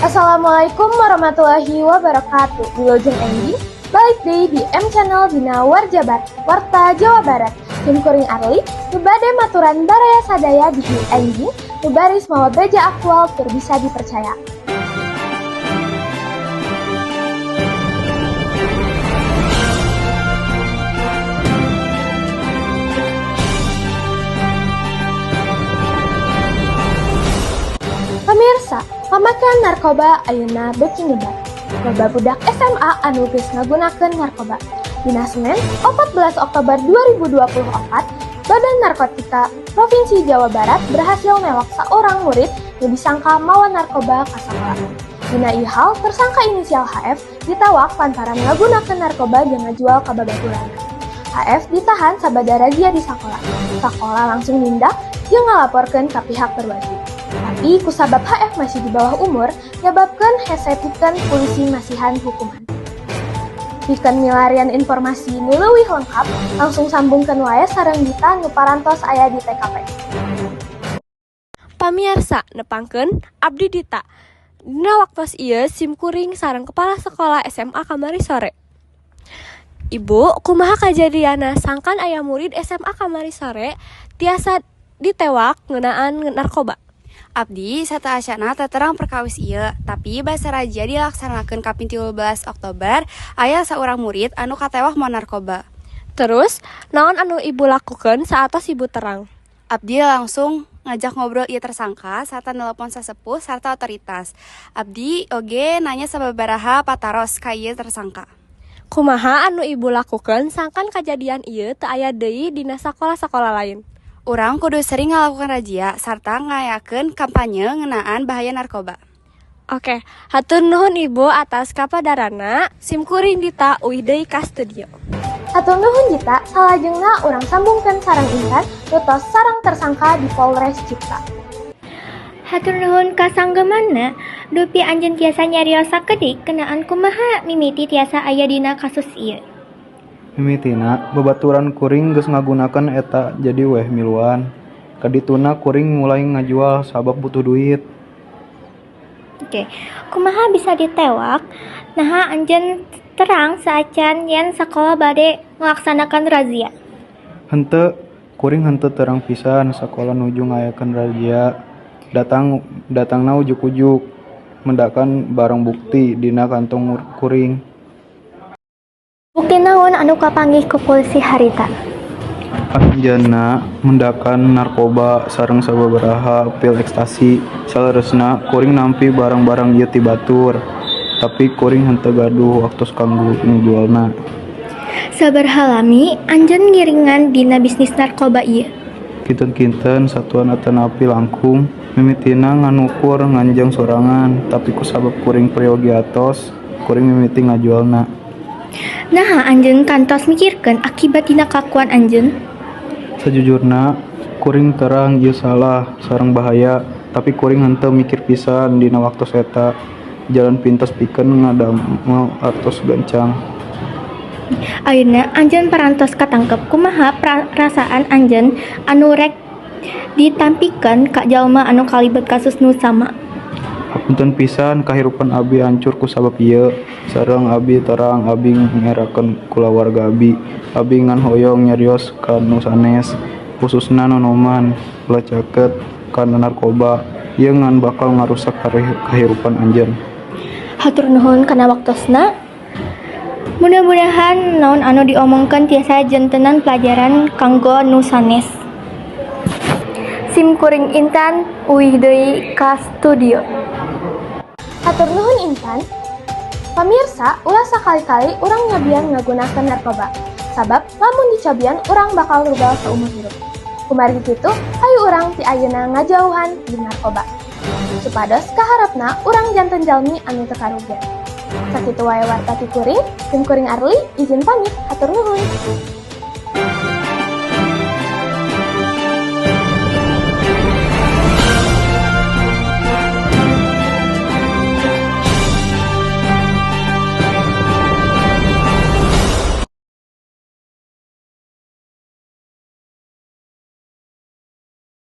Assalamualaikum warahmatullahi wabarakatuh. Wilujeng Enggi, balik deui di M-Channel dina Warjabar, Warta Jawa Barat. Tim Kuring Arli, nu bade maturan baraya sadaya di Enggi, nu baris mawa beja aktual tur bisa dipercaya. Pemirsa, pemakaian narkoba ayeuna beuki nyebar. Loba budak SMA anu geus ngagunakeun narkoba. Dina Senin, 14 Oktober 2024, Badan Narkotika Provinsi Jawa Barat berhasil newak seorang murid yang disangka mawa narkoba ka sakola. Dina ieu hal, tersangka inisial HF ditawak lantaran ngagunakeun narkoba jeung ngajual ka babaturanna. HF ditahan sabada razia di sakola. Sakola langsung nindak jeung ngalaporkeun ka pihak berwajib. Tapi kusabab HF masih di bawah umur, nyebabkan hese pikeun polisi masihan hukuman. Pikeun milarian informasi nu leuwih lengkap, langsung sambungkeun wae sareng Dita nu parantos aya di TKP. Pamirsa, nepangkeun abdi Dita. Dina waktos ieu sim kuring sareng kepala sekolah SMA kamari sore. Ibu, kumaha kajadianna sangkan aya murid SMA kamari sore tiasa ditewak ngeunaan narkoba? Abdi sata asyana terang perkawis ieu, tapi basa raja dilaksanakeun kaping 13 Oktober aya saurang murid anu katewak mawa narkoba. Terus, naon anu ibu lakukeun saatos ibu terang? Abdi langsung ngajak ngobrol ieu tersangka sarta nelepon sasepuh sarta otoritas. Abdi oge nanya sababaraha pataros ka ieu tersangka. Kumaha anu ibu lakukeun sangkan kajadian ieu teu aya deui dina sakola-sakola lain? Urang kudu sering ngalakukan razia sarta ngayakeun kampanye ngeunaan bahaya narkoba. Oke, hatur nuhun ibu atas kapadaranna. Sim kuring Dita uih deui ka studio. Hatur nuhun Dita, salajengna urang sambungkeun sareng Intan nu tos sareng tersangka di Polres Cipta. Hatur nuhun ka sanggemanna, dupi anjeun tiasa nyarios sakedik kenaan kumaha mimiti tiasa aya dina kasus ieu. Mimitina, babaturan kuring geus ngagunakeun eta jadi weh miluan. Kadituna kuring mulai ngajual sabab butuh duit. Oke, kumaha bisa ditewak? Naha anjeun terang saacan yen sakola bade ngelaksanakan razia. Henteu, kuring henteu terang pisan sakola nuju ngayakeun razia. Datangna ujuk-ujuk mendakan barang bukti dina kantong kuring. Bukti naon anu kapanggih ku polisi harita? Anjeunna mendakan narkoba sareng sababaraha pil ekstasi. Saleresna kuring nampi barang-barang ieu ti batur. Tapi kuring henteu gaduh waktos kanggo ngujualna. Sabaraha lami anjeun ngiringan dina bisnis narkoba ieu? Kinten-kinten satuan teu nepi langkung. Mimitina nganukur nganjang sorangan, tapi kusabab kuring priogi atos, kuring mimiti ngajualna. Naha anjeun kantos mikirkeun akibat dina kakuan anjeun? Sajujurna, kuring terang ieu salah sareng bahaya, tapi kuring henteu mikir pisan dina waktos eta. Jalan pintas pikeun ngadamel atos gancang. Ayeuna anjeun parantos katangkep, kumaha perasaan anjeun anu rek ditampikeun ka jalma anu kalibet kasus nu sama? Hapunten pisan kahirupan abi hancur ku sabab ieu. Sareng abi terang abi ngerakeun kulawarga abi. Abi ngan hoyong nyarios ka nu sanes, khususna nonoman, lacaket kana narkoba. Ieu ngan bakal ngarusak kahirupan anjeun. Hatur nuhun kana waktosna. Mudah-mudahan naon anu diomongkeun tiasa jentenan pelajaran kanggo nu sanes. Sim kuring Intan uih deui ka studio. Hatur nuhun Intan. Pamirsa, ulah sakali-kali urang nyobian ngagunakeun narkoba. Sabab lamun dicobian urang bakal rugal saumur hidup. Kumarin kitu, hayu urang ti ayeuna ngajauhan di narkoba. Supados kaharepna urang janten jalmi anu teu karugian. Sakitu wae warta ti kuring, tim kuring Arli izin pamit, hatur nuhun.